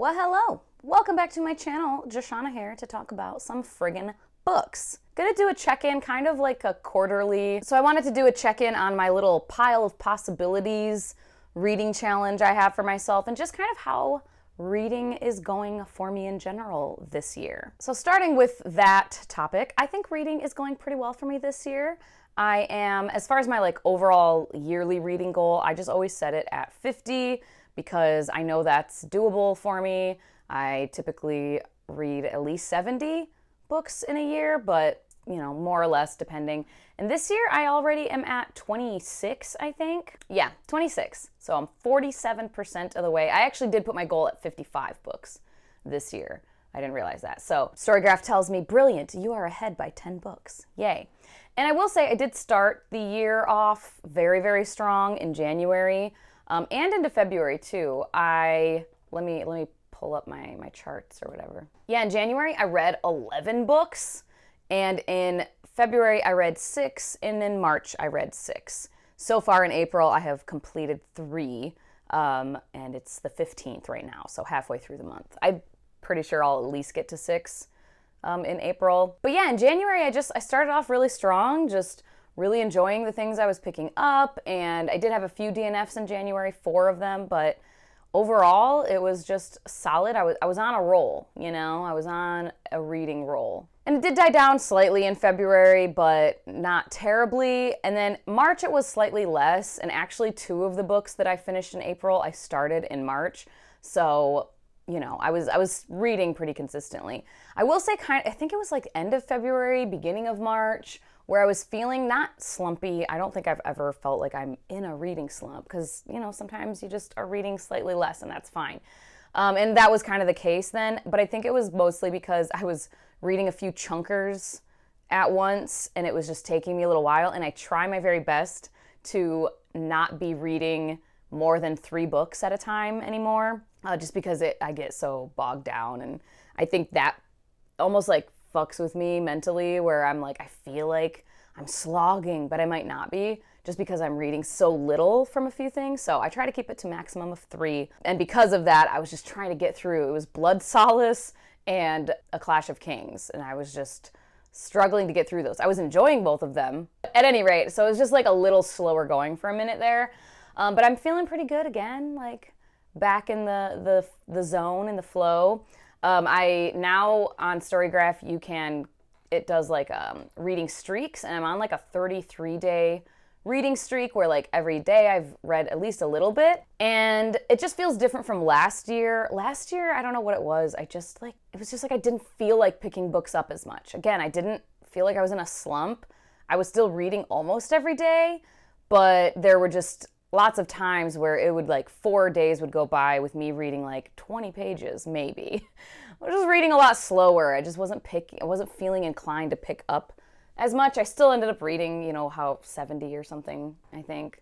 Well, hello. Welcome back to my channel. Joshana here to talk about some friggin' books. Gonna do a check-in, kind of like a quarterly. So I wanted to do a check-in on my little pile of possibilities reading challenge I have for myself and just kind of how reading is going for me in general this year. So starting with that topic, I think reading is going pretty well for me this year. I am, as far as my like overall yearly reading goal, I just always set it at 50 because I know that's doable for me. I typically read at least 70 books in a year, but you know, more or less depending. And this year I already am at 26, I think. Yeah, 26. So I'm 47% of the way. I actually did put my goal at 55 books this year. I didn't realize that. So Storygraph tells me, brilliant, you are ahead by 10 books. Yay. And I will say I did start the year off very, very strong in January and into February too. Let me pull up my charts or whatever. Yeah, in January I read 11 books, and in February I read 6, and in March I read 6. So far in April I have completed 3, and it's the 15th right now, so halfway through the month. I'm pretty sure I'll at least get to 6 in April. But yeah, in January I started off really strong, just really enjoying the things I was picking up, and I did have a few DNFs in January, 4 of them, but overall it was just solid. I was on a roll, you know, I was on a reading roll. And it did die down slightly in February, but not terribly. And then March it was slightly less, and actually 2 of the books that I finished in April I started in March. So, you know, I was reading pretty consistently. I will say I think it was like end of February, beginning of March, where I was feeling not slumpy. I don't think I've ever felt like I'm in a reading slump because, you know, sometimes you just are reading slightly less and that's fine. And that was kind of the case then, but I think it was mostly because I was reading a few chunkers at once and it was just taking me a little while, and I try my very best to not be reading more than 3 books at a time anymore, just because I get so bogged down, and I think that almost like fucks with me mentally, where I'm like, I feel like I'm slogging, but I might not be, just because I'm reading so little from a few things. So I try to keep it to maximum of 3. And because of that, I was just trying to get through. It was Blood Solace and A Clash of Kings, and I was just struggling to get through those. I was enjoying both of them at any rate, so it was just like a little slower going for a minute there. But I'm feeling pretty good again, like back in the zone and the flow. I now on Storygraph it does like reading streaks, and I'm on like a 33-day reading streak where like every day I've read at least a little bit, and it just feels different from last year. Last year, I don't know what it was. It was just like I didn't feel like picking books up as much. Again, I didn't feel like I was in a slump. I was still reading almost every day, but there were just lots of times where it would like 4 days would go by with me reading like 20 pages maybe. I was just reading a lot slower. I just wasn't feeling inclined to pick up as much. I still ended up reading, you know, how 70 or something, I think,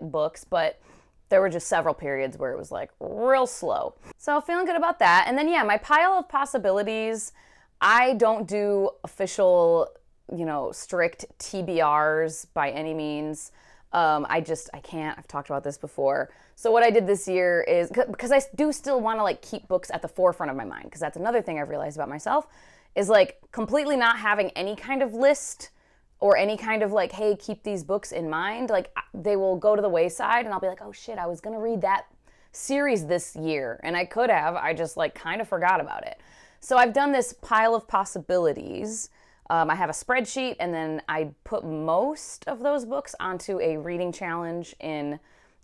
books, but there were just several periods where it was like real slow. So feeling good about that. And then yeah, my pile of possibilities, I don't do official, you know, strict TBRs by any means. I can't. I've talked about this before. So what I did this year is, because I do still want to like keep books at the forefront of my mind, because that's another thing I've realized about myself, is like completely not having any kind of list or any kind of like, hey, keep these books in mind. Like they will go to the wayside and I'll be like, oh shit, I was going to read that series this year. And I could have, I just like kind of forgot about it. So I've done this pile of possibilities. I have a spreadsheet, and then I put most of those books onto a reading challenge in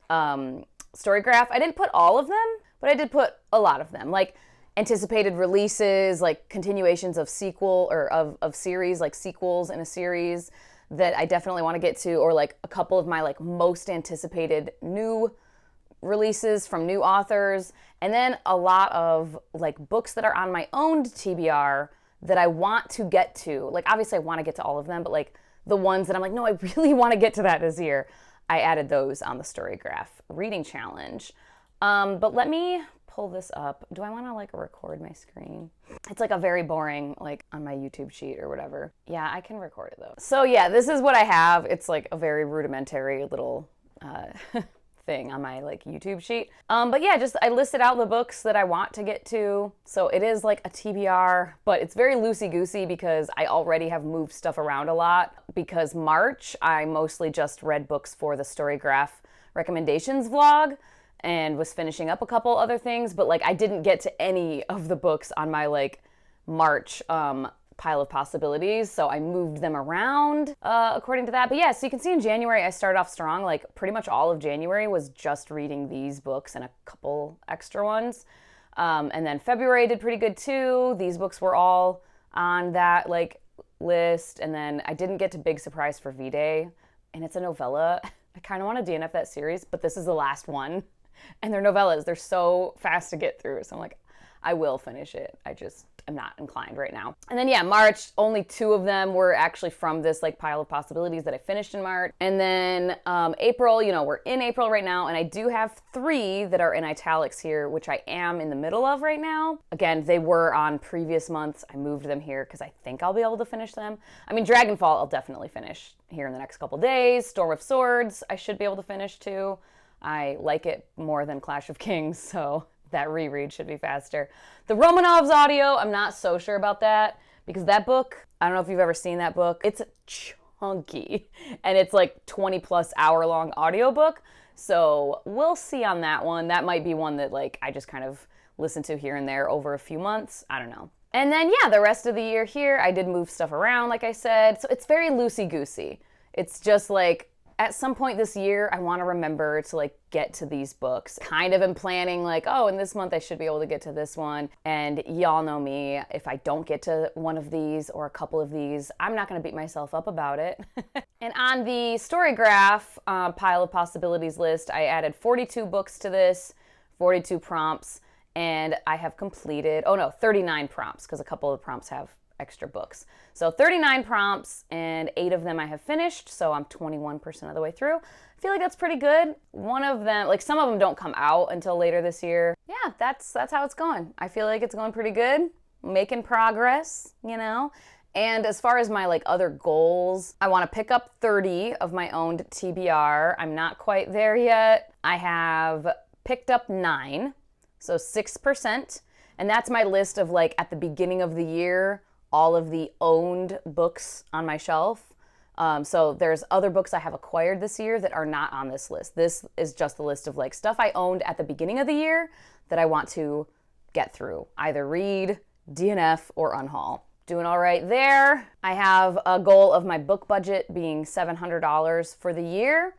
Storygraph. I didn't put all of them, but I did put a lot of them, like anticipated releases, like continuations of of series, like sequels in a series that I definitely want to get to, or like a couple of my like most anticipated new releases from new authors, and then a lot of like books that are on my own TBR that I want to get to. Like obviously I want to get to all of them, but like the ones that I'm like, no, I really want to get to that this year, I added those on the Storygraph reading challenge. But let me pull this up. Do I want to like record my screen? It's like a very boring, like on my YouTube sheet or whatever. Yeah, I can record it though. So yeah, this is what I have. It's like a very rudimentary little thing on my like YouTube sheet. But yeah, just I listed out the books that I want to get to. So it is like a TBR, but it's very loosey-goosey because I already have moved stuff around a lot. Because March, I mostly just read books for the Storygraph recommendations vlog and was finishing up a couple other things, but like I didn't get to any of the books on my like March pile of possibilities, so I moved them around according to that. But yeah, so you can see in January I started off strong. Like pretty much all of January was just reading these books and a couple extra ones. And then February did pretty good too. These books were all on that like list. And then I didn't get to Big Surprise for V-Day, and it's a novella. I kind of want to DNF that series, but this is the last one. And they're novellas. They're so fast to get through. So I'm like, I will finish it. I'm not inclined right now. And then yeah, March, only 2 of them were actually from this like pile of possibilities that I finished in March. And then April, you know, we're in April right now, and I do have 3 that are in italics here, which I am in the middle of right now. Again, they were on previous months. I moved them here because I think I'll be able to finish them. I mean, Dragonfall, I'll definitely finish here in the next couple days. Storm of Swords, I should be able to finish too. I like it more than Clash of Kings, so that reread should be faster. The Romanovs audio, I'm not so sure about that because that book, I don't know if you've ever seen that book. It's chunky and it's like 20+ hour long audiobook. So we'll see on that one. That might be one that like I just kind of listen to here and there over a few months. I don't know. And then yeah, the rest of the year here, I did move stuff around, like I said. So it's very loosey-goosey. It's just like, at some point this year, I want to remember to like get to these books. Kind of am planning like, oh, in this month I should be able to get to this one. And y'all know me, if I don't get to one of these or a couple of these, I'm not going to beat myself up about it. And on the Storygraph pile of possibilities list, I added 42 books to this, 42 prompts, and I have completed, 39 prompts, because a couple of the prompts have extra books. So 39 prompts and 8 of them I have finished, so I'm 21% of the way through. I feel like that's pretty good. One of them, like some of them don't come out until later this year. Yeah, that's how it's going. I feel like it's going pretty good. Making progress, you know? And as far as my like other goals, I want to pick up 30 of my owned TBR. I'm not quite there yet. I have picked up 9, so 6%. And that's my list of like at the beginning of the year, all of the owned books on my shelf. So there's other books I have acquired this year that are not on this list. This is just the list of like stuff I owned at the beginning of the year that I want to get through, either read, DNF, or unhaul. Doing all right there. I have a goal of my book budget being $700 for the year,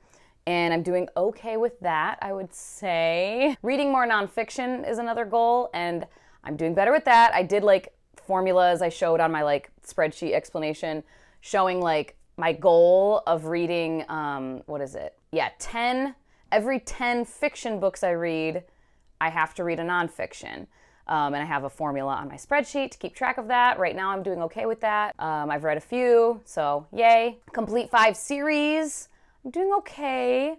and I'm doing okay with that, I would say. Reading more nonfiction is another goal, and I'm doing better with that. I did like formulas I showed on my like spreadsheet explanation showing like my goal of reading, 10, every 10 fiction books I read, I have to read a nonfiction. And I have a formula on my spreadsheet to keep track of that. Right now I'm doing okay with that. I've read a few, so yay. Complete 5 series, I'm doing okay.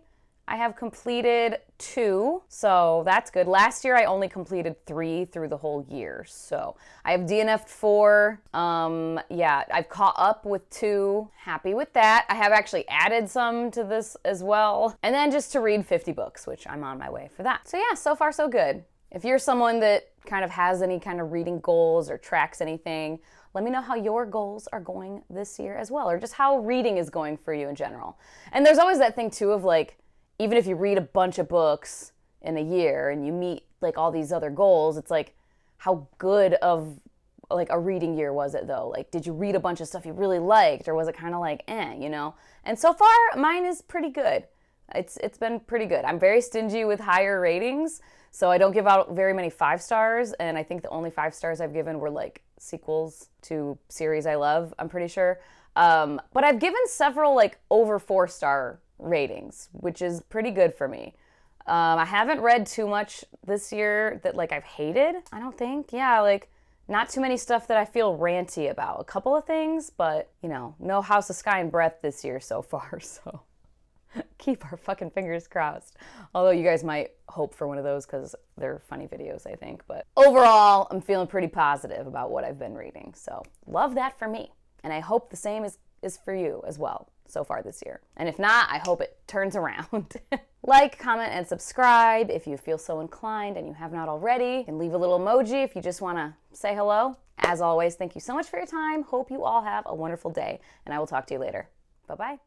I have completed 2, so that's good. Last year I only completed 3 through the whole year, so I have DNF'd 4. I've caught up with 2. Happy with that. I have actually added some to this as well. And then just to read 50 books, which I'm on my way for that. So yeah, so far so good. If you're someone that kind of has any kind of reading goals or tracks anything, let me know how your goals are going this year as well, or just how reading is going for you in general. And there's always that thing too of like, even if you read a bunch of books in a year and you meet like all these other goals, it's like, how good of like a reading year was it though? Like, did you read a bunch of stuff you really liked, or was it kind of like, you know? And so far, mine is pretty good. It's been pretty good. I'm very stingy with higher ratings, so I don't give out very many 5 stars, and I think the only 5 stars I've given were like sequels to series I love, I'm pretty sure. But I've given several like over 4-star ratings, which is pretty good for me. I haven't read too much this year that like I've hated, I don't think. Yeah, like not too many stuff that I feel ranty about. A couple of things, but you know, no House of Sky and Breath this year so far, so keep our fucking fingers crossed. Although you guys might hope for one of those because they're funny videos, I think. But overall, I'm feeling pretty positive about what I've been reading, so love that for me. And I hope the same is for you as well so far this year. And if not, I hope it turns around. Like, comment, and subscribe if you feel so inclined and you have not already. And leave a little emoji if you just want to say hello. As always, thank you so much for your time. Hope you all have a wonderful day, and I will talk to you later. Bye-bye.